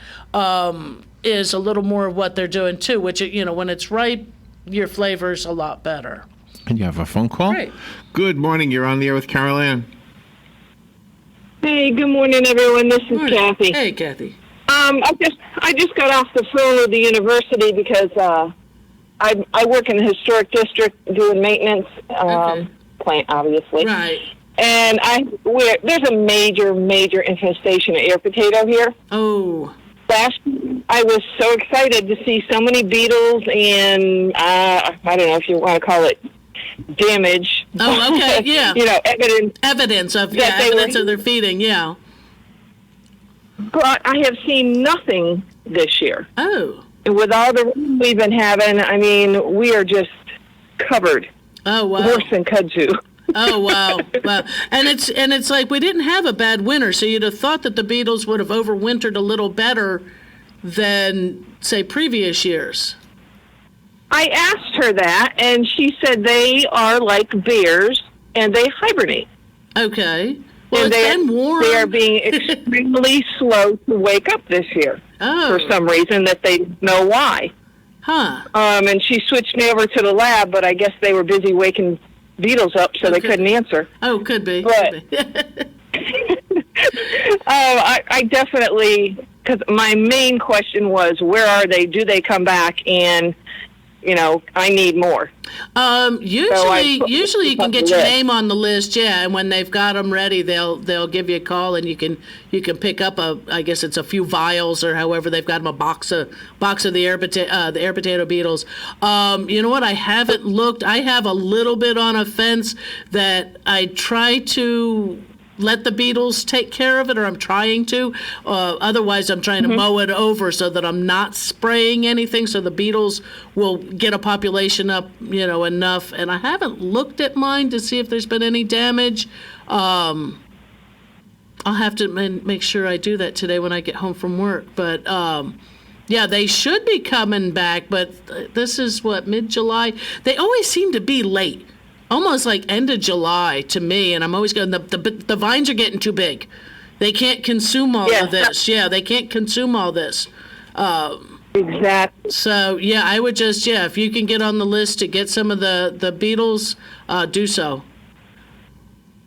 is a little more of what they're doing too, which, when it's ripe, your flavor's a lot better. And you have a phone call? Great. Good morning. You're on the air with Carol Ann. Hey, good morning, everyone. This is Kathy. Hey, Kathy. I just got off the phone with the university because I work in the historic district doing maintenance, plant, obviously. Right. And there's a major infestation of air potato here. Oh. I was so excited to see so many beetles and, I don't know if you want to call it damage. Oh, okay, yeah. Evidence of their feeding, yeah. But I have seen nothing this year. Oh. And with all the rain we've been having, I mean, we are just covered. Oh, wow. Worse than kudzu. Oh, wow. And it's like we didn't have a bad winter, so you'd have thought that the beetles would have overwintered a little better than, say, previous years. I asked her that, and she said they are like bears, and they hibernate. Okay. Well, it's been warm. They are being extremely slow to wake up this year for some reason that they don't know why. Huh. And she switched me over to the lab, but I guess they were busy waking beetles up, so they couldn't answer. Oh, could be. But I definitely, because my main question was, where are they? Do they come back? And I need more. Usually you can get your name on the list, and when they've got them ready, they'll give you a call, and you can pick up I guess it's a few vials or however they've got them, a box of the air potato beetles. You know what? I haven't looked. I have a little bit on a fence that I try to let the beetles take care of it, or I'm trying to. Otherwise, I'm trying to mow it over so that I'm not spraying anything, so the beetles will get a population up, enough. And I haven't looked at mine to see if there's been any damage. I'll have to make sure I do that today when I get home from work. But yeah, they should be coming back. But this is mid-July. They always seem to be late. Almost like end of July to me, and I'm always going, the vines are getting too big. They can't consume all of this. Yeah, they can't consume all this. Exactly. So, yeah, I would just, if you can get on the list to get some of the beetles, do so.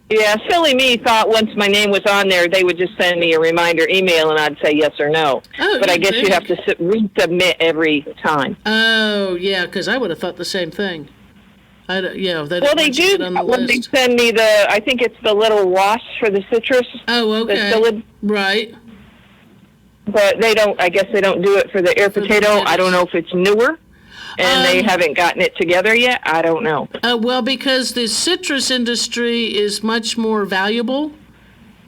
Yeah, silly me thought once my name was on there, they would just send me a reminder email, and I'd say yes or no. Oh, but I guess you have to resubmit every time. Oh, yeah, because I would have thought the same thing. Well, they do when they send me I think it's the little wasps for the citrus. Oh, okay. Right. But I guess they don't do it for the air potato. I don't know if it's newer and they haven't gotten it together yet. I don't know. Well, because the citrus industry is much more valuable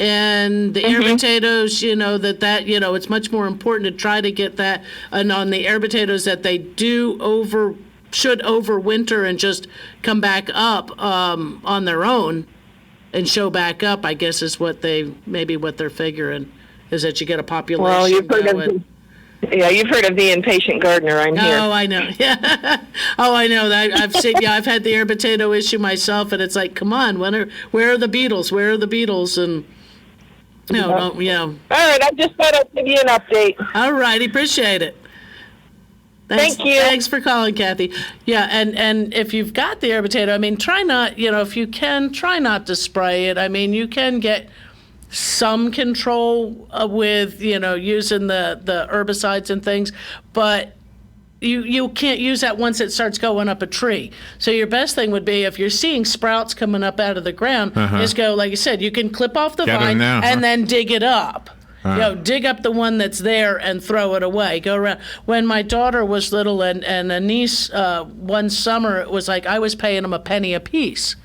and the air potatoes, it's much more important to try to get that. And on the air potatoes, that they should overwinter and just come back up on their own and show back up, I guess, is what they're figuring, is that you get a population. Well, you've heard of the impatient gardener. I'm here. Oh, I know. Yeah. Oh, I know. I've seen. Yeah, I've had the air potato issue myself, and it's like, come on, where are the beetles? Where are the beetles? And All right, I just thought I'd give you an update. All right, appreciate it. Thank you. Thanks for calling, Kathy. Yeah, and if you've got the air potato, I mean, try not, if you can, try not to spray it. I mean, you can get some control with, using the herbicides and things, but you can't use that once it starts going up a tree. So your best thing would be, if you're seeing sprouts coming up out of the ground, is go, like you said, you can clip off the vine and then dig it up. Dig up the one that's there and throw it away. Go around. When my daughter was little and a niece, one summer, it was like I was paying them a penny a piece.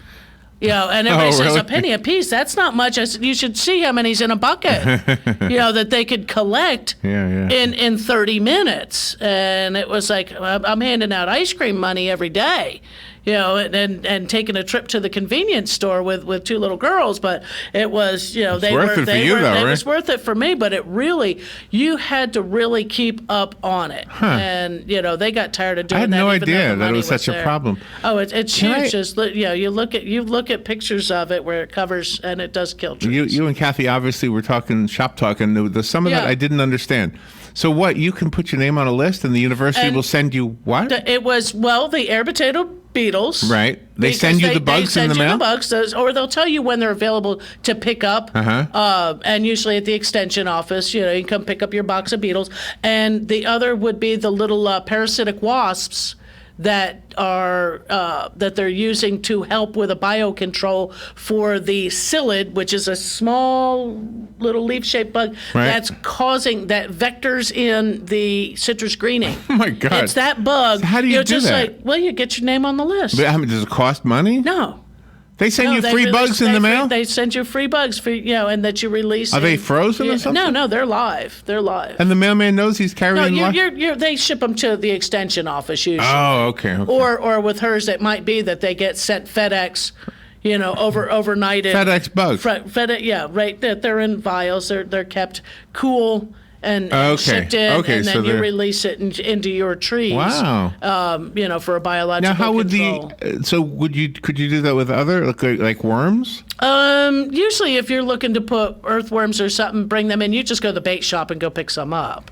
And everybody says, really? A penny a piece, that's not much. I said, you should see how many's in a bucket, that they could collect in 30 minutes. And it was like, I'm handing out ice cream money every day. And taking a trip to the convenience store with two little girls, but it was, it was worth it for me, but it really, you had to really keep up on it. And, they got tired of doing that. I had no idea that it was such a problem. Oh, it's huge. You look at pictures of it where it covers, and it does kill trees. You and Kathy obviously were talking shop talk, and some of that I didn't understand. So what, you can put your name on a list and the university will send you what? It was, the air potato beetles. Right. They send you the bugs in the mail? They send you the bugs, or they'll tell you when they're available to pick up. And usually at the extension office, you can come pick up your box of beetles. And the other would be the little parasitic wasps that they're using to help with a biocontrol for the psyllid, which is a small little leaf-shaped bug that's causing that vectors in the citrus greening. Oh my God! It's that bug. So how do you do that? You get your name on the list. But does it cost money? No. They send you free bugs in the mail? They send you free bugs, and that you release. Are they frozen or something? No, they're live. They're live. And the mailman knows he's carrying they ship them to the extension office usually. Oh, okay. Or with hers, it might be that they get sent FedEx, overnighted. FedEx bugs. FedEx, right. They're in vials. They're kept cool and shipped in, and then you release it into your trees. Wow. For a biological now, how would control. could you do that with other like worms? Usually, if you're looking to put earthworms or something, bring them in. You just go to the bait shop and go pick some up.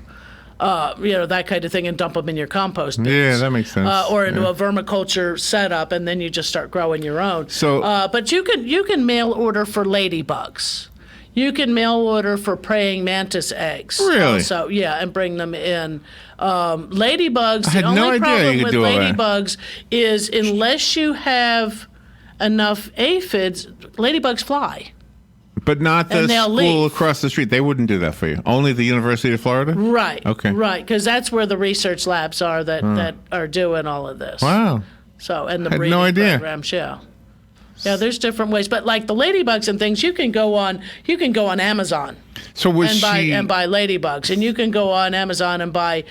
That kind of thing, and dump them in your compost bins. Yeah, that makes sense. Or into a vermiculture setup, and then you just start growing your own. So, but you can mail order for ladybugs. You can mail order for praying mantis eggs. Really? So and bring them in. Ladybugs. I had the only no idea problem you could with do all that. ladybugs is unless you have enough aphids, ladybugs fly. But not the school leave. across the street. They wouldn't do that for you. Only the University of Florida? Right. Okay. Right, because that's where the research labs are that are doing all of this. Wow. So, and the I had breeding no idea. programs, Yeah, there's different ways, but like the ladybugs and things, you can go on Amazon. So was and buy ladybugs, and you can go on Amazon and buy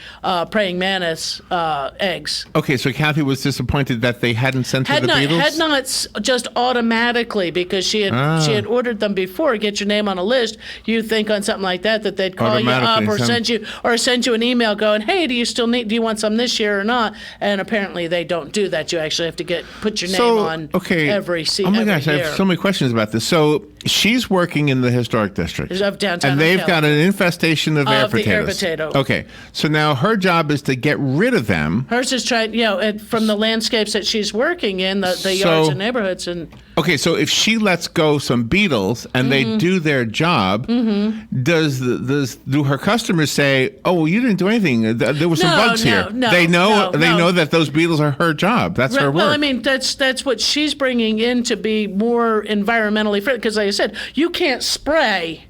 praying mantis eggs. Okay, so Kathy was disappointed that they hadn't sent her the beetles? Had not just automatically, because she had ordered them before. Get your name on a list. You think on something like that they'd call you up or send you an email going, hey, do you want some this year or not? And apparently they don't do that. You actually have to put your name on every season. Oh my gosh, I have so many questions about this. So she's working in the historic district of downtown, and they've got an infestation of air potatoes. The air potato. Okay, so now her job is to get rid of them. Hers is trying, from the landscapes that she's working in, the yards and neighborhoods, and. Okay, so if she lets go some beetles and they do their job, do her customers say, "Oh, well, you didn't do anything. There were some bugs here"? They know that those beetles are her job. That's her work. Well, I mean, that's what she's bringing in to be more environmentally friendly. Because, like I said, you can't spray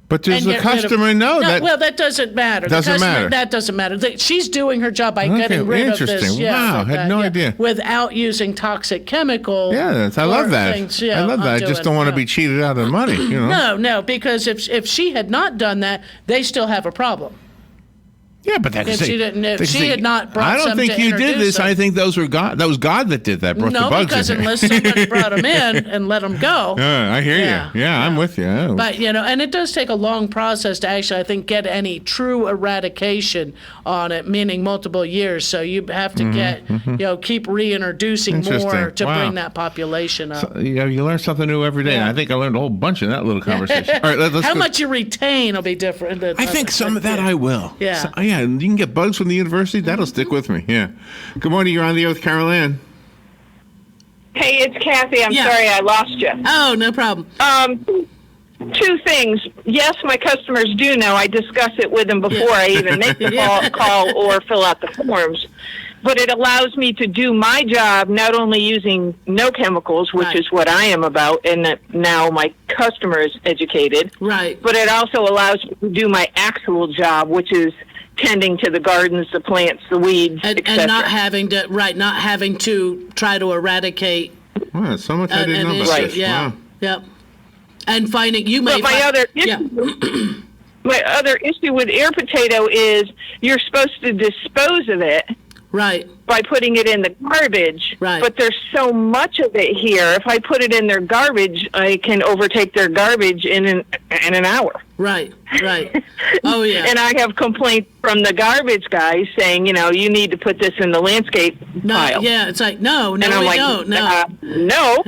But does the customer know that? Well, that doesn't matter. Doesn't matter. That doesn't matter. She's doing her job by getting rid of this. Interesting. Wow, I had no idea. Without using toxic chemical. Yeah, I love that. Things, I love that. I just don't want to be cheated out of money. No, because if she had not done that, they still have a problem. Yeah, but if she had not brought. I don't think you did this. Them. I think that was God that did that. Brought the bugs because in unless somebody brought them in and let them go. I hear you. Yeah, I'm with you. Yeah. But and it does take a long process to actually, I think, get any true eradication on it, meaning multiple years. So you have to get, keep reintroducing more to bring that population up. So, you learn something new every day. I think I learned a whole bunch in that little conversation. All right, let's How much you retain will be different. I think some of that I will. Yeah. So, yeah, you can get bugs from the university. That'll stick with me. Yeah. Good morning. You're on the air with Carol Ann. Hey, it's Kathy. I'm sorry I lost you. Oh, no problem. Two things. Yes, my customers do know. I discuss it with them before I even make the call or fill out the forms. But it allows me to do my job not only using no chemicals, which is what I am about, and that now my customer is educated. Right. But it also allows me to do my actual job, which is tending to the gardens, the plants, the weeds, and not having to try to eradicate. Wow, so much I didn't know about this. Yeah. Wow. Yep. And finding my other issue with air potato is you're supposed to dispose of it. Right. By putting it in the garbage. Right. But there's so much of it here. If I put it in their garbage, I can overtake their garbage in an hour. Right. Oh, yeah. And I have complaints from the garbage guys saying, you need to put this in the landscape pile. Yeah, it's like, no, and I'm don't. No.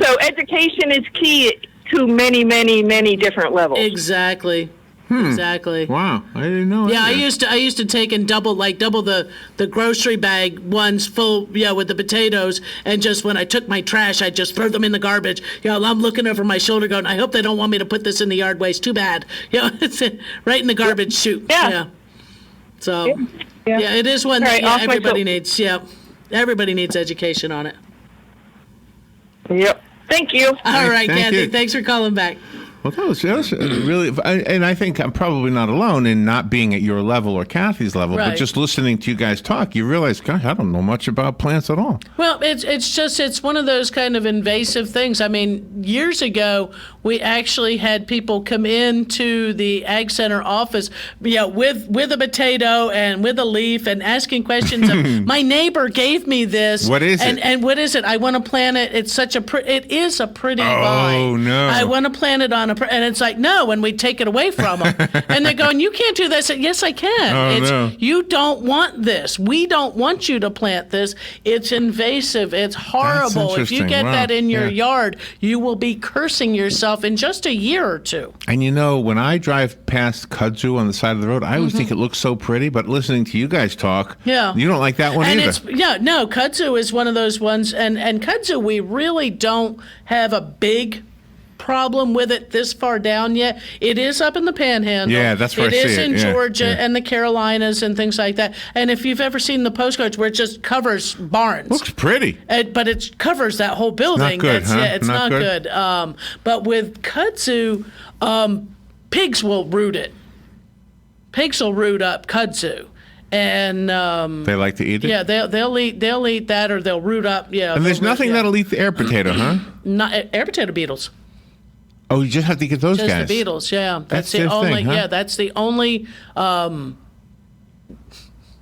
So education is key to many, many, many different levels. Exactly. Exactly. Wow, I didn't know. Yeah, I used to take and double the grocery bag ones full, with the potatoes, and just when I took my trash, I just throw them in the garbage. I'm looking over my shoulder, going, I hope they don't want me to put this in the yard waste. Too bad. It's right in the garbage chute. Yeah. So, it is one that everybody needs. Yeah, everybody needs education on it. Yep. Thank you. All right, Kathy. Thanks for calling back. Well, that was really, and I think I'm probably not alone in not being at your level or Kathy's level, but just listening to you guys talk, you realize, gosh, I don't know much about plants at all. Well, it's one of those kind of invasive things. I mean, years ago, we actually had people come into the Ag Center office, with a potato and with a leaf and asking questions of, my neighbor gave me this. What is it? And what is it? I want to plant it. It's it is a pretty vine. Oh, no. I want to plant it on and it's like, no, and we take it away from them. And they're going, you can't do this. Yes, I can. No. You don't want this. We don't want you to plant this. It's invasive. It's horrible. If you get that in your yard, you will be cursing yourself in just a year or two. And when I drive past kudzu on the side of the road, I always think it looks so pretty, but listening to you guys talk, you don't like that one either. Kudzu is one of those ones, and kudzu, we really don't have a big problem with it this far down yet. It is up in the Panhandle. Yeah, that's where I see it. It is in Georgia and the Carolinas and things like that. And if you've ever seen the postcards where it just covers barns. Looks pretty. But it covers that whole building. Not good, it's not good. But with kudzu, pigs will root it. Pigs will root up kudzu. And they like to eat it. Yeah, they'll eat that, or they'll root up. Yeah, and there's nothing that'll eat the air potato, huh? Not air potato beetles. Oh, you just have to get those guys. Just the beetles, yeah. That's the only thing, huh? Yeah, that's the only. I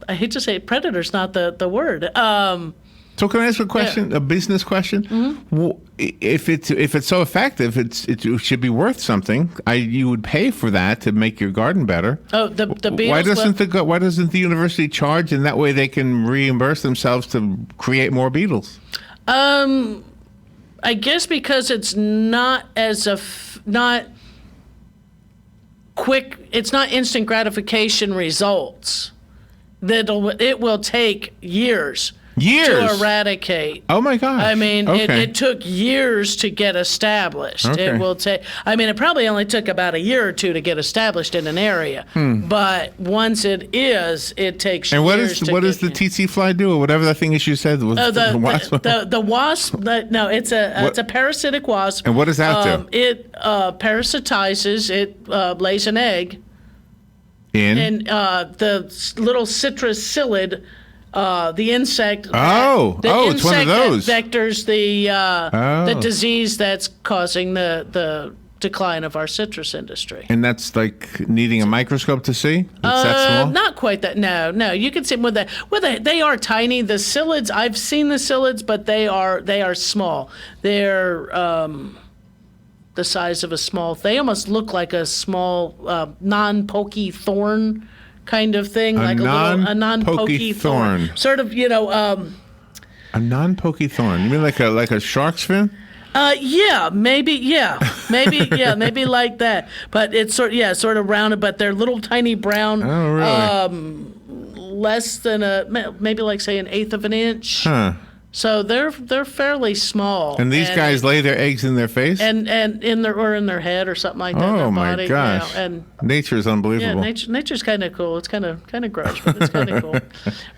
hate to say predator's not the word. So can I ask a question, a business question? Mm-hmm. Well, if it's so effective, it should be worth something. You would pay for that to make your garden better. Oh, the beetles. Why doesn't the university charge, and that way they can reimburse themselves to create more beetles? I guess because it's not not quick. It's not instant gratification results. It will take years Years to eradicate. Oh my gosh! I mean, okay. it took years to get established. Okay. It will take. I mean, it probably only took about a year or two to get established in an area. But once it is, it takes. And what years does the tsetse fly do, or whatever the thing is you said was the wasp? The wasp. No, it's a parasitic wasp. And what does that do? It parasitizes. It lays an egg. And the little citrus psyllid. The insect. It's one of those. That vectors the disease that's causing the decline of our citrus industry. And that's like needing a microscope to see? It's that small? Not quite that. No. You can see them they are tiny. The psyllids, I've seen the psyllids, but they are small. They're the size of a small. They almost look like a small non-pokey thorn kind of thing, like a non-pokey thorn. Sort of, a non-pokey thorn. You mean like a shark's fin? Maybe like that. But it's sort of rounded. But they're little tiny brown. Oh, really? Less than maybe like say an eighth of an inch. Huh. So they're fairly small. And these guys lay their eggs in their face? And in their head or something like that. Oh in their my body, gosh! And nature is unbelievable. Yeah, nature's kind of cool. It's kind of gross, but it's kind of cool.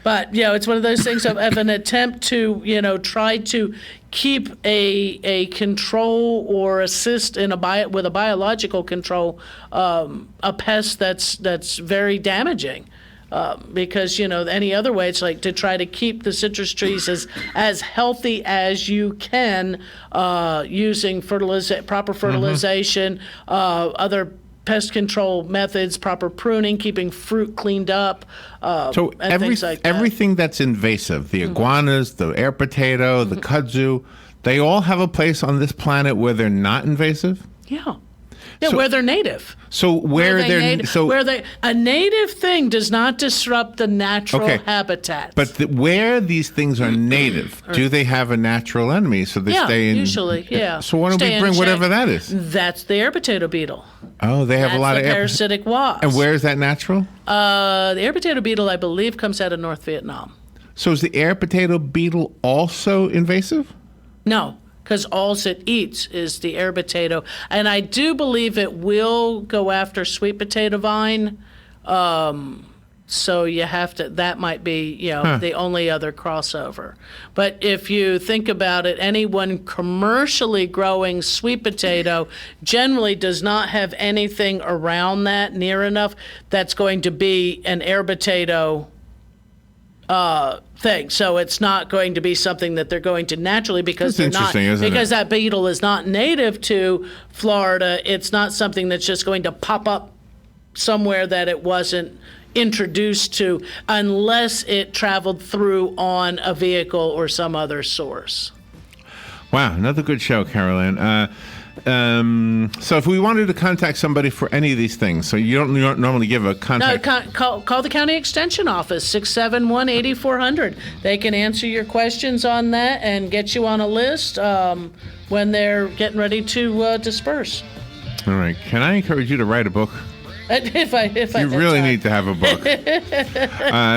But it's one of those things of an attempt to try to keep a control or assist in with a biological control a pest that's very damaging. Because any other way, it's like to try to keep the citrus trees as healthy as you can using proper fertilization, other pest control methods, proper pruning, keeping fruit cleaned up, and things like that. Everything that's invasive, the iguanas, the air potato, the kudzu, they all have a place on this planet where they're not invasive? Yeah. Yeah, where they're native. So a native thing does not disrupt the natural habitat. But where these things are native, do they have a natural enemy? So they stay in. Usually, yeah. So why don't we bring whatever that is? That's the air potato beetle. Oh, they have a lot of parasitic wasps. And where is that natural? The air potato beetle, I believe, comes out of North Vietnam. So is the air potato beetle also invasive? No. Because all it eats is the air potato. And I do believe it will go after sweet potato vine. So you have to, that might be, the only other crossover. But if you think about it, anyone commercially growing sweet potato generally does not have anything around that near enough that's going to be an air potato thing. So it's not going to be something that they're going to naturally because they're not, because that beetle is not native to Florida. It's not something that's just going to pop up somewhere that it wasn't introduced to unless it traveled through on a vehicle or some other source. Wow, another good show, Carolyn. So if we wanted to contact somebody for any of these things, so you don't normally give a contact. No, call the county extension office, 671-8400. They can answer your questions on that and get you on a list when they're getting ready to disperse. All right. Can I encourage you to write a book? If I you really need to have a book.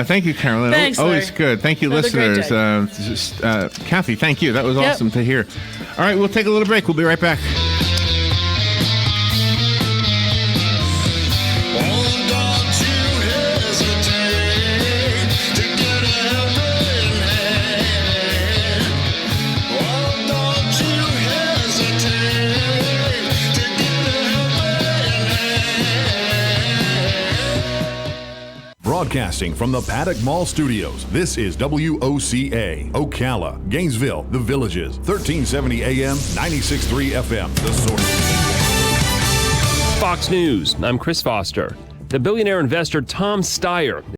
Thank you, Carolyn. Thanks, always good. Thank you, listeners. Kathy, thank you. That was awesome to hear. All right, we'll take a little break. We'll be right back. Broadcasting from the Paddock Mall Studios, this is WOCA, Ocala, Gainesville, The Villages, 1370 AM, 96.3 FM, The Source. Fox News, I'm Chris Foster. The billionaire investor Tom Steyer